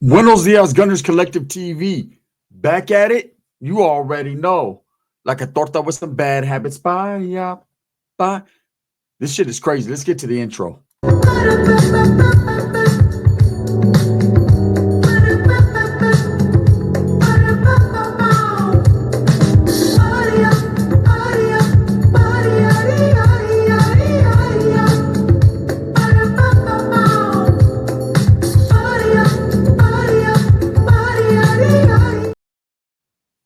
Buenos dias, Gunners Collective TV. Back at it. You already know. Like a torta with some bad habits. Bye, yeah, bye. This shit is crazy. Let's get to the intro.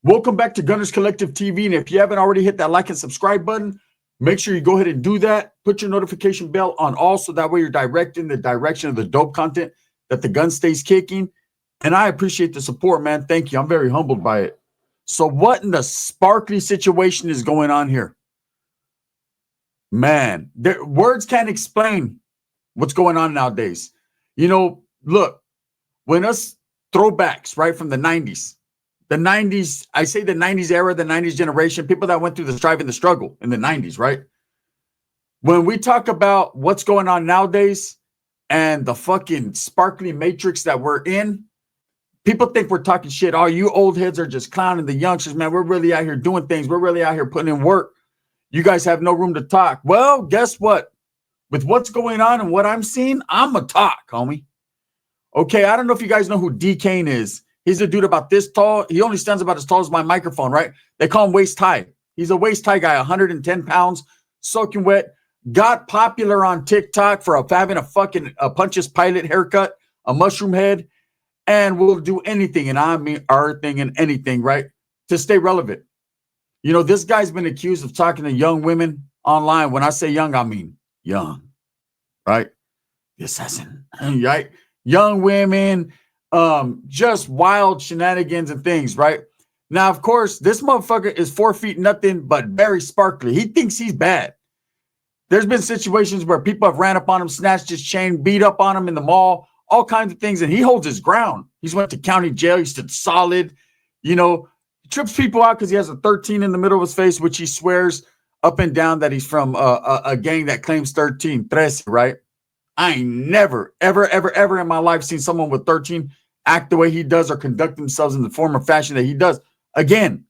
Welcome back to Gunners Collective TV. And if you haven't already hit that like and subscribe button, make sure you go ahead and do that. Put your notification bell on all so that way you're directing the direction of the dope content that the gun stays kicking. And I appreciate the support, man. Thank you. I'm very humbled by it. So what in the sparkly situation is going on here? Man, words can't explain what's going on nowadays. You know, look, when us throwbacks, right, from the 90s, I say the 90s era, the 90s generation, people that went through the strive and the struggle in the 90s, right? When we talk about what's going on nowadays and the fucking sparkly matrix that we're in, people think we're talking shit. Oh, you old heads are just clowning the youngsters, man. We're really out here doing things. We're really out here putting in work. You guys have no room to talk. Well, guess what? With what's going on and what I'm seeing, I'm a talk, homie. Okay, I don't know if you guys know who Dkane is. He's a dude about this tall. He only stands about as tall as my microphone, right? They call him waist high. He's a waist high guy, 110 pounds, soaking wet. Got popular on TikTok for having a Pontius Pilate haircut, a mushroom head, and will do anything, and I mean everything and anything, right, to stay relevant. You know, this guy's been accused of talking to young women online. When I say young, I mean young, right? The assassin, right? Young women, just wild shenanigans and things, right? Now, of course, this motherfucker is 4 feet nothing but very sparkly. He thinks he's bad. There's been situations where people have ran up on him, snatched his chain, beat up on him in the mall, all kinds of things, and he holds his ground. He's went to county jail. He stood solid. You know, he trips people out because he has a 13 in the middle of his face, which he swears up and down that he's from a gang that claims 13, right? I ain't never, ever, ever, ever in my life seen someone with 13 act the way he does or conduct themselves in the form or fashion that he does. Again,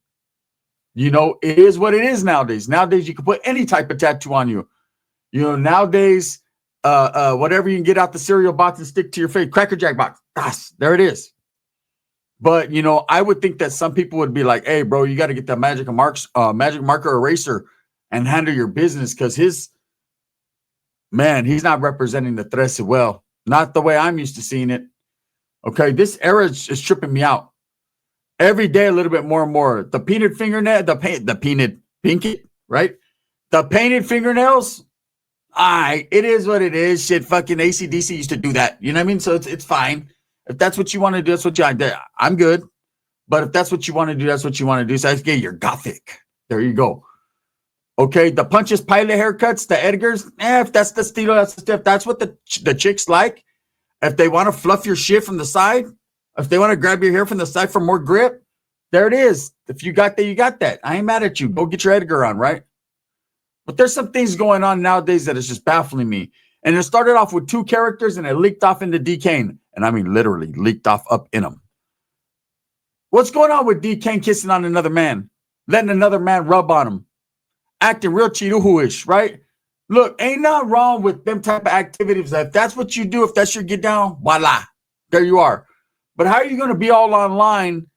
you know, it is what it is nowadays. Nowadays, you can put any type of tattoo on you. You know, nowadays, whatever you can get out the cereal box and stick to your face, Cracker Jack box, there it is. But, you know, I would think that some people would be like, hey, bro, you got to get that magic marker eraser and handle your business because he's not representing the Trece well. Not the way I'm used to seeing it. Okay, this era is tripping me out. Every day a little bit more and more. The painted fingernail, the painted pinky, right? The painted fingernails, it is what it is. Shit, fucking AC/DC used to do that. You know what I mean? So it's fine. If that's what you want to do, that's what I'm good. But if that's what you want to do, that's what you want to do. So you're gothic. There you go. Okay, the Pontius Pilate haircuts, the Edgars, if that's the stilo, that's the stuff. That's what the chicks like. If they want to fluff your shit from the side, if they want to grab your hair from the side for more grip, there it is. If you got that, you got that. I ain't mad at you. Go get your Edgar on, right? But there's some things going on nowadays that is just baffling me. And it started off with 2 characters and it leaked off into Dkane. And I mean literally leaked off up in them. What's going on with Dkane kissing on another man? Letting another man rub on him? Acting real Chiruhu-ish, right? Look, ain't nothing wrong with them type of activities. If that's what you do, if that's your get down, voila, there you are. But how are you going to be all online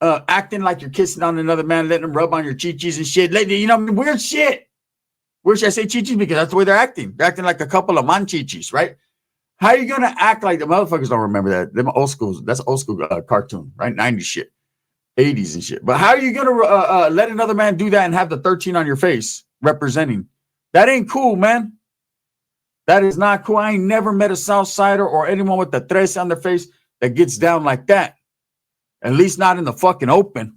acting like you're kissing on another man, letting them rub on your chichis and shit? You know, weird shit. Where should I say chichis? Because that's the way they're acting. They're acting like a couple of manchichis, right? How are you going to act like the motherfuckers don't remember that? Them old schools, that's old school cartoon, right? 90s shit, 80s and shit. But how are you going to let another man do that and have the 13 on your face representing? That ain't cool, man. That is not cool. I ain't never met a Southsider or anyone with the tres on their face that gets down like that. At least not in the fucking open.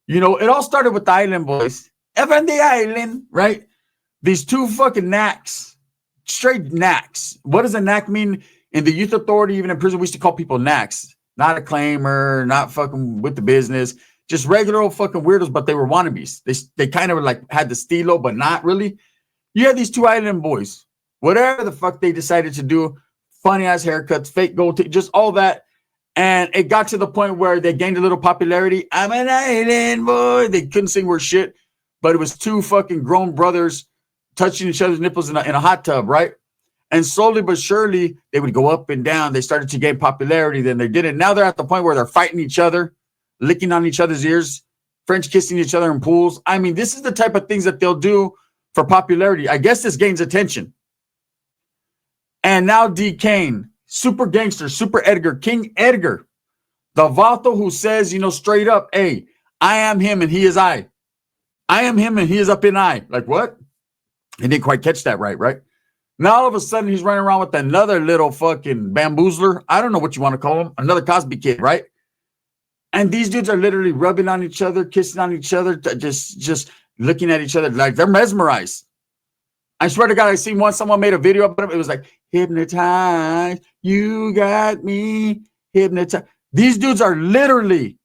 You know, it all started with the Island Boys. Evan the Island, right? These 2 fucking knacks. Straight knacks. What does a knack mean? In the youth authority, even in prison, we used to call people knacks. Not a claimer, not fucking with the business. Just regular old fucking weirdos, but they were wannabes. They kind of like had the stilo, but not really. You had these 2 Island Boys. Whatever the fuck they decided to do. Funny ass haircuts, fake gold teeth, just all that. And it got to the point where they gained a little popularity. I'm an island boy. They couldn't sing worth shit, but it was two fucking grown brothers touching each other's nipples in a hot tub, right? And slowly but surely, they would go up and down. They started to gain popularity. Then they didn't. Now they're at the point where they're fighting each other, licking on each other's ears, French kissing each other in pools. I mean, this is the type of things that they'll do for popularity. I guess this gains attention. And now Dkane, super gangster, super Edgar, King Edgar, the vato who says, straight up, hey, I am him and he is I. I am him and he is up in I. Like what? He didn't quite catch that right? Now all of a sudden he's running around with another little fucking bamboozler. I don't know what you want to call him. Another Cosby kid, right? And these dudes are literally rubbing on each other, kissing on each other, just looking at each other like they're mesmerized. I swear to God, I seen someone made a video about him. It was like, hypnotized, you got me hypnotized. These dudes are literally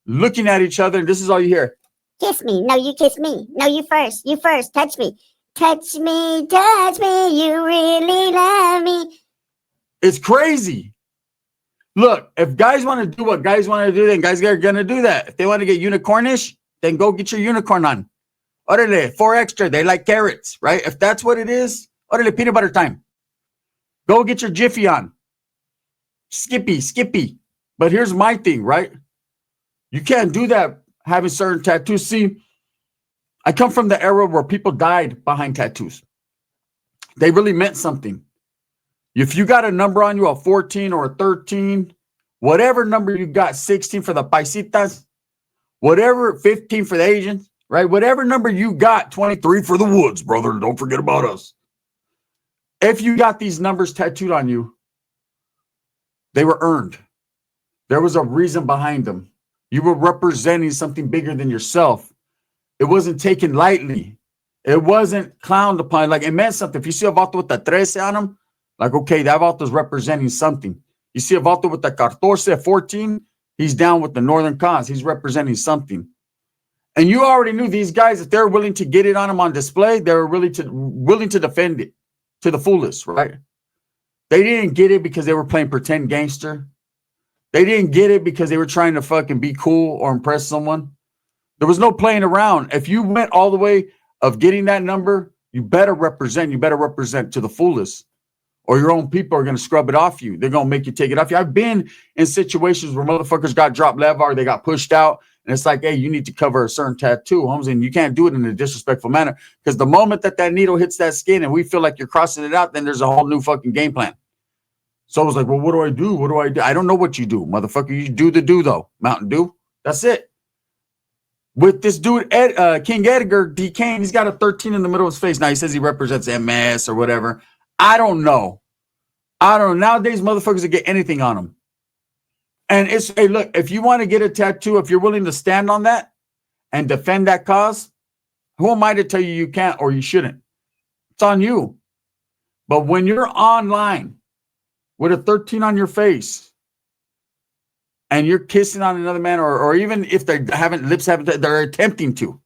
looking at each other, and this is all you hear. Kiss me. No, you kiss me. No, you first. You first. Touch me. Touch me, touch me. You really love me. It's crazy. Look, if guys want to do what guys want to do, then guys are going to do that. If they want to get unicornish, then go get your unicorn on. Orale, 4 extra. They like carrots, right? If that's what it is, orale, peanut butter time. Go get your Jiffy on. Skippy. But here's my thing, right? You can't do that having certain tattoos. See, I come from the era where people died behind tattoos. They really meant something. If you got a number on you, a 14 or a 13, whatever number you got, 16 for the paisitas, whatever, 15 for the Asians, right? Whatever number you got, 23 for the woods, brother. Don't forget about us. If you got these numbers tattooed on you, they were earned. There was a reason behind them. You were representing something bigger than yourself. It wasn't taken lightly. It wasn't clowned upon. Like, it meant something. If you see a vato with a 13 on him, like, okay, that vato's representing something. You see a vato with a 14, he's down with the northern cause. He's representing something. And you already knew these guys, if they're willing to get it on them on display, they were willing to defend it to the fullest, right? They didn't get it because they were playing pretend gangster. They didn't get it because they were trying to fucking be cool or impress someone. There was no playing around. If you went all the way of getting that number, you better represent to the fullest, or your own people are going to scrub it off you. They're going to make you take it off you. I've been in situations where motherfuckers got dropped level or they got pushed out, and it's like, hey, you need to cover a certain tattoo, Holmes, and you can't do it in a disrespectful manner, because the moment that needle hits that skin and we feel like you're crossing it out, then there's a whole new fucking game plan. So I was like, well, what do I do? What do I do? I don't know what you do, motherfucker. You do the do, though. Mountain Dew. That's it. With this dude, King Edgar, Dkane, he's got a 13 in the middle of his face. Now he says he represents MS or whatever. I don't know. Nowadays, motherfuckers will get anything on them. And it's, hey, look, if you want to get a tattoo, if you're willing to stand on that and defend that cause, who am I to tell you you can't or you shouldn't? It's on you. But when you're online with a 13 on your face and you're kissing on another man, or even if they they're attempting to,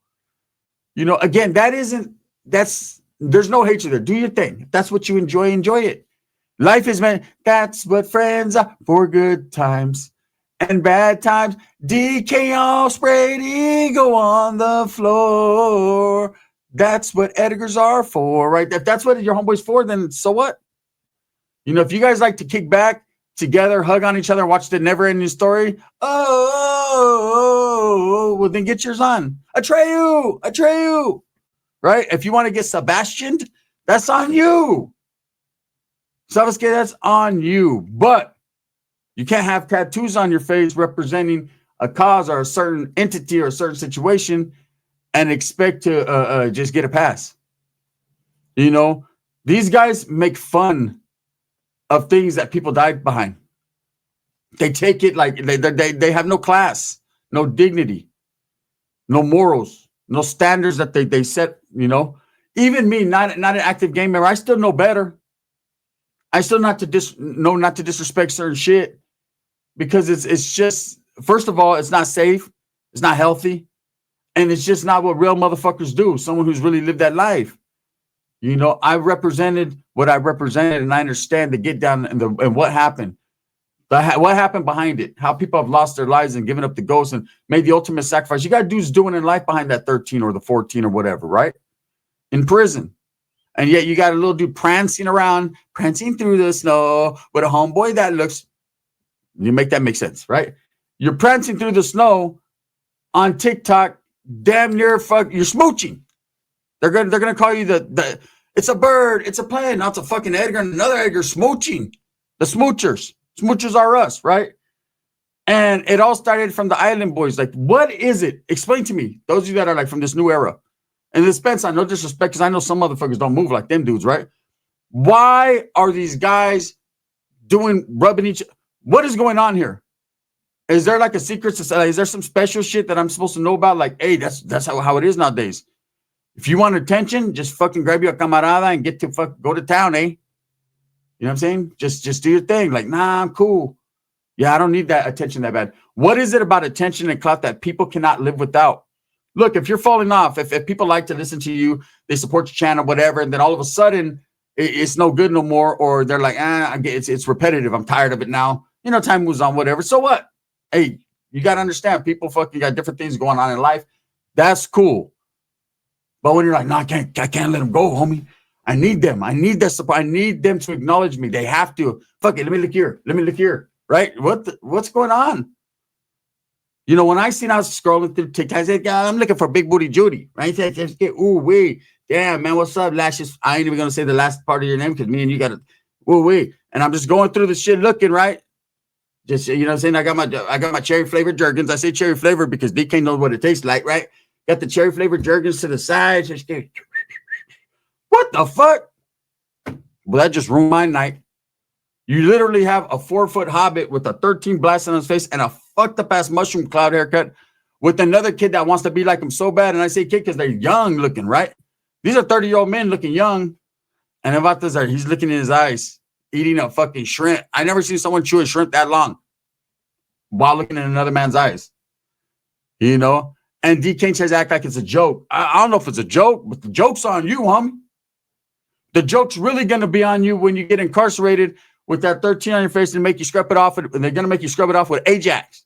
again, there's no hatred there. Do your thing. If that's what you enjoy it. Life is meant, that's what friends are for, good times and bad times. DK all sprayed ego on the floor. That's what Edgars are for, right? If that's what your homeboy's for, then so what? If you guys like to kick back together, hug on each other, and watch the never-ending story, well, then get yours on. Atreyu, right? If you want to get Sebastian, that's on you. Sabes que, that's on you. But you can't have tattoos on your face representing a cause or a certain entity or a certain situation and expect to just get a pass. These guys make fun of things that people died behind. They take it like they have no class, no dignity, no morals, no standards that they set. Even me, not an active game member, I still know better. I still not to disrespect certain shit, because it's just, first of all, it's not safe, it's not healthy, and it's just not what real motherfuckers do. Someone who's really lived that life. I represented what I represented, and I understand the get down and what happened. What happened behind it? How people have lost their lives and given up the ghost and made the ultimate sacrifice. You got dudes doing in life behind that 13 or the 14 or whatever, right? In prison. And yet you got a little dude prancing around, prancing through the snow with a homeboy that looks, you make that make sense, right? You're prancing through the snow on TikTok, damn near you're smooching. They're gonna call you the it's a bird, it's a plane, not a fucking Edgar and another Edgar smooching. The smoochers. Smoochers are us, right? And it all started from the Island Boys. Like, what is it? Explain to me. Those of you that are like from this new era. And this Spence, I no disrespect, because I know some motherfuckers don't move like them dudes, right? Why are these guys rubbing each? What is going on here? Is there like a secret society? Is there some special shit that I'm supposed to know about? Like, hey, that's how it is nowadays. If you want attention, just fucking grab your camarada and go to town, eh? You know what I'm saying? Just do your thing. Like, nah, I'm cool. Yeah, I don't need that attention that bad. What is it about attention and clout that people cannot live without? Look, if you're falling off, if people like to listen to you, they support your channel, whatever, and then all of a sudden it's no good no more, or they're like, it's repetitive. I'm tired of it now. You know, time moves on, whatever. So what? Hey, you got to understand, people fucking got different things going on in life. That's cool. But when you're like, no, I can't let them go, homie. I need them. I need their support. I need them to acknowledge me. They have to. Fuck it. Let me look here. Let me look here. Right? What's going on? You know, when I was scrolling through TikTok, I said, I'm looking for Big Booty Judy. Right? Ooh, wee. Damn, man. What's up, Lashes? I ain't even going to say the last part of your name because me and you got to, ooh, wee. And I'm just going through the shit looking, right? Just, you know what I'm saying? I got my cherry flavored Jergens. I say cherry flavored because Dkane knows what it tastes like, right? Got the cherry flavored Jergens to the side. Just what the fuck? Well, that just ruined my night. You literally have a 4-foot hobbit with a 13 blast on his face and a fucked up ass mushroom cloud haircut with another kid that wants to be like him so bad. And I say kid because they're young looking, right? These are 30-year-old men looking young. And about this, he's looking in his eyes, eating a fucking shrimp. I never seen someone chew a shrimp that long while looking in another man's eyes. You know? And Dkane tries to act like it's a joke. I don't know if it's a joke, but the joke's on you, homie. The joke's really going to be on you when you get incarcerated with that 13 on your face and make you scrub it off. And they're going to make you scrub it off with Ajax.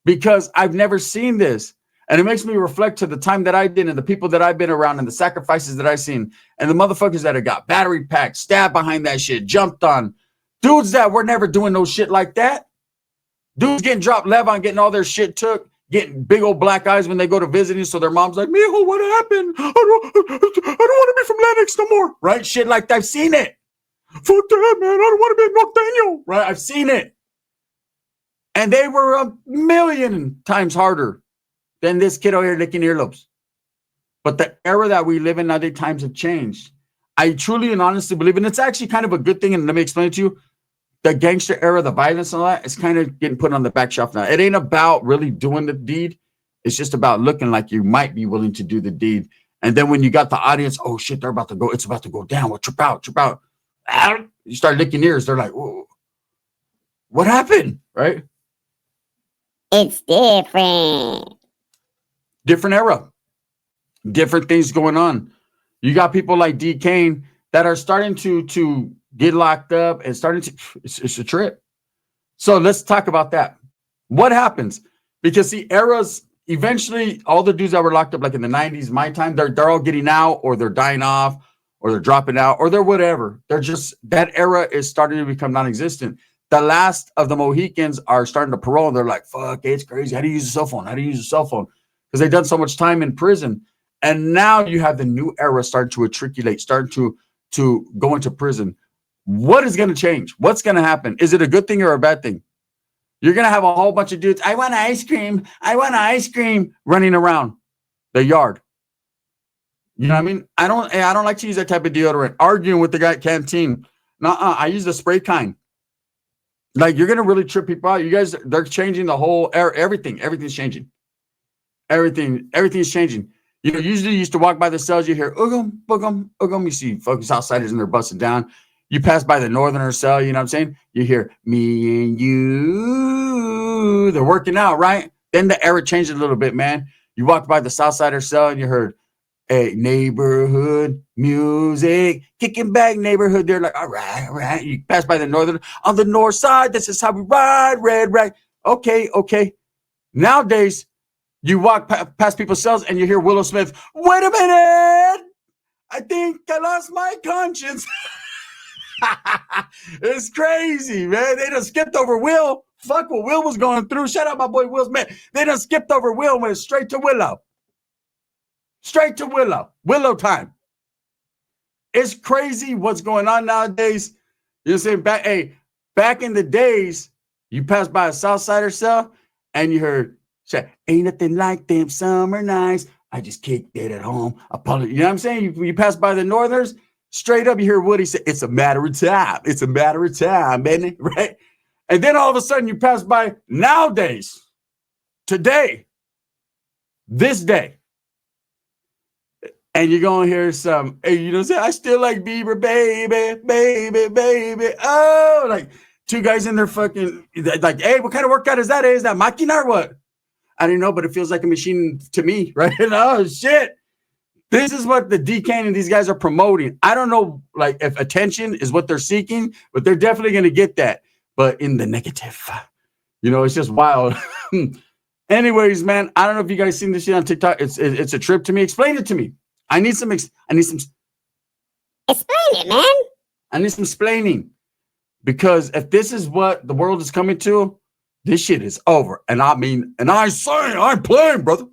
Because I've never seen this. And it makes me reflect to the time that I did and the people that I've been around and the sacrifices that I've seen. And the motherfuckers that have got battery packed, stabbed behind that shit, jumped on. Dudes that were never doing no shit like that. Dudes getting dropped Levon, getting all their shit took. Getting big old black eyes when they go to visiting. So their mom's like, Mijo, what happened? I don't want to be from Lennox no more. Right? Shit like that. I've seen it. Fuck that, man. I don't want to be norteño. Right? I've seen it. And they were a million times harder than this kid over here licking earlobes. But the era that we live in nowadays, times have changed. I truly and honestly believe, and it's actually kind of a good thing, and let me explain it to you. The gangster era, the violence and all that, it's kind of getting put on the back shelf now. It ain't about really doing the deed. It's just about looking like you might be willing to do the deed. And then when you got the audience, oh shit, they're about to go. It's about to go down. Well, trip out. You start licking ears. They're like, whoa, what happened? Right? It's different. Different era. Different things going on. You got people like Dkane that are starting to get locked up and starting to, it's a trip. So let's talk about that. What happens? Because the eras, eventually all the dudes that were locked up, like in the 90s, my time, they're all getting out or they're dying off or they're dropping out or they're whatever. They're just, that era is starting to become non-existent. The last of the Mohicans are starting to parole. And they're like, fuck, it's crazy. How do you use a cell phone? Because they've done so much time in prison. And now you have the new era starting to matriculate, starting to go into prison. What is going to change? What's going to happen? Is it a good thing or a bad thing? You're going to have a whole bunch of dudes. I want ice cream running around the yard. You know what I mean? I don't like to use that type of deodorant. Arguing with the guy at canteen. Nuh-uh. I use the spray kind. Like, you're going to really trip people out. You guys, they're changing the whole era. Everything's changing. Everything's changing. You know, usually you used to walk by the cells, you hear, ugum, boogum, ugum. You see folks outsiders and they're busted down. You pass by the northerner cell, you know what I'm saying? You hear, me and you. They're working out, right? Then the era changed a little bit, man. You walked by the southsider cell and you heard, Hey, neighborhood music, kicking back neighborhood. They're like, all right, all right. You pass by the northern, on the north side. This is how we ride, red, right? Okay, okay. Nowadays, you walk past people's cells and you hear Willow Smith. Wait a minute. I think I lost my conscience. It's crazy, man. They done skipped over Will. Fuck what Will was going through. Shout out my boy Will Smith. They done skipped over Will and went straight to Willow. Straight to Willow. Willow time. It's crazy what's going on nowadays. You know what I'm saying? Back in the days, you passed by a Southsider cell and you heard, ain't nothing like them summer nights. I just kicked it at home. You know what I'm saying? You pass by the Northerners, straight up, you hear Woody say, it's a matter of time. It's a matter of time, man. Right? And then all of a sudden you pass by nowadays, today, this day, and you're going to hear some, hey, you know what I'm saying? I still like Bieber, baby, baby, baby. Oh, like two guys in their fucking, like, hey, what kind of workout is that? Is that Machina or what? I don't know, but it feels like a machine to me, right? Oh, shit. This is what the Dkane and these guys are promoting. I don't know, like, if attention is what they're seeking, but they're definitely going to get that. But in the negative, you know, it's just wild. Anyways, man, I don't know if you guys seen this shit on TikTok. It's a trip to me. Explain it to me. I need some. Explain it, man. I need some explaining, because if this is what the world is coming to, this shit is over. And I mean, and I'm saying, I'm playing, brother.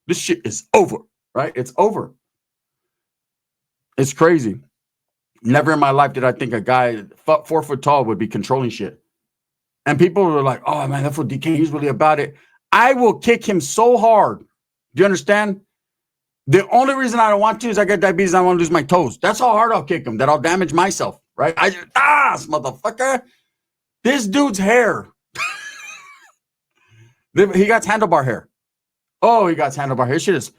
This shit is over, right? It's over. It's crazy. Never in my life did I think a guy 4 foot tall would be controlling shit. And people were like, oh, man, that's what Dkane, he's really about it. I will kick him so hard. Do you understand? The only reason I don't want to is I got diabetes. I want to lose my toes. That's how hard I'll kick him, that I'll damage myself, right? I just, motherfucker. This dude's hair. He got handlebar hair. Oh, he got handlebar hair. Shit is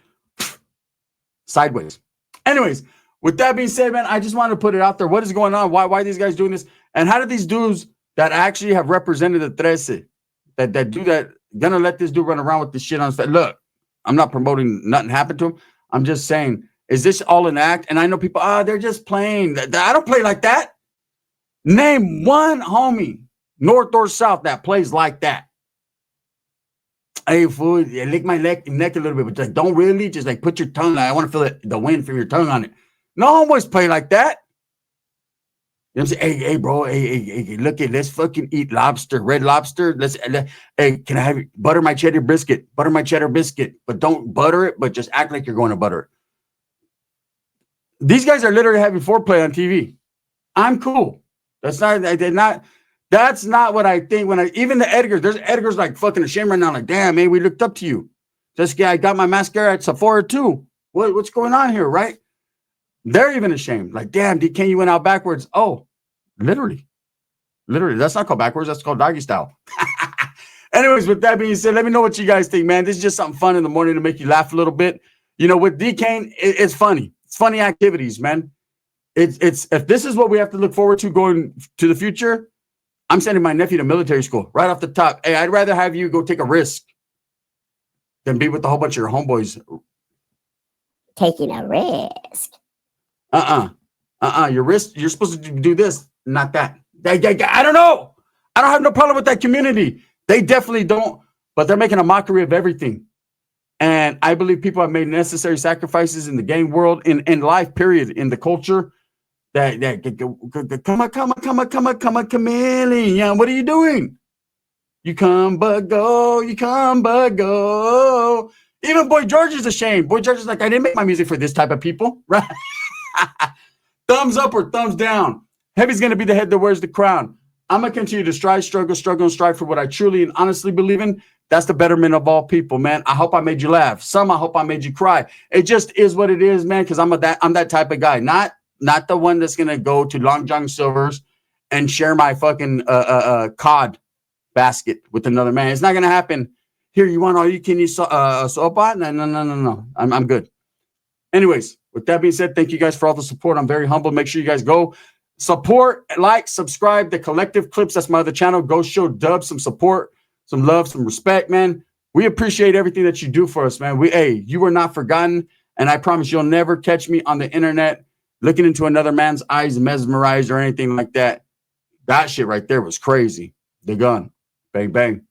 sideways. Anyways, with that being said, man, I just want to put it out there. What is going on? Why are these guys doing this? And how do these dudes that actually have represented the 13, that do that, gonna let this dude run around with this shit on? Look, I'm not promoting nothing happened to him. I'm just saying, is this all an act? And I know people, they're just playing. I don't play like that. Name one homie, north or south, that plays like that. Hey, fool, lick my neck a little bit, but like, don't really, just like put your tongue. I want to feel the wind from your tongue on it. No homeboys play like that. You know what I'm saying? Hey, bro, hey, look at, let's fucking eat lobster, red lobster. Hey, can I have butter my cheddar biscuit? Butter my cheddar biscuit, but don't butter it, but just act like you're going to butter it. These guys are literally having foreplay on TV. I'm cool. That's not what I think. Even the Edgar, there's Edgar's like fucking ashamed right now. Like, damn, man, we looked up to you. This guy, I got my mascara at Sephora too. What's going on here, right? They're even ashamed. Like, damn, Dkane, you went out backwards. Oh, literally. That's not called backwards. That's called doggy style. Anyways, with that being said, let me know what you guys think, man. This is just something fun in the morning to make you laugh a little bit. You know, with Dkane, it's funny. It's funny activities, man. It's if this is what we have to look forward to going to the future, I'm sending my nephew to military school right off the top. Hey, I'd rather have you go take a risk than be with a whole bunch of your homeboys. Taking a risk. Your wrist, you're supposed to do this, not that. I don't know. I don't have no problem with that community. They definitely don't, but they're making a mockery of everything. And I believe people have made necessary sacrifices in the game world, in life, period, in the culture. Come on, chameleon. What are you doing? You come but go. Even Boy George is ashamed. Boy George is like, I didn't make my music for this type of people, right? Thumbs up or thumbs down. Heavy's going to be the head that wears the crown. I'm going to continue to strive, struggle, and strive for what I truly and honestly believe in. That's the betterment of all people, man. I hope I made you laugh. Some, I hope I made you cry. It just is what it is, man, because I'm that type of guy. Not the one that's going to go to Long John Silver's and share my fucking cod basket with another man. It's not going to happen. Here, you want all you can eat sopa? No. I'm good. Anyways, with that being said, thank you guys for all the support. I'm very humble. Make sure you guys go support, like, subscribe, The Collective Clips. That's my other channel. Go show Dub some support, some love, some respect, man. We appreciate everything that you do for us, man. You are not forgotten. And I promise you'll never catch me on the internet looking into another man's eyes, mesmerized or anything like that. That shit right there was crazy. The gun. Bang, bang.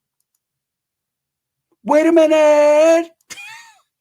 Wait a minute.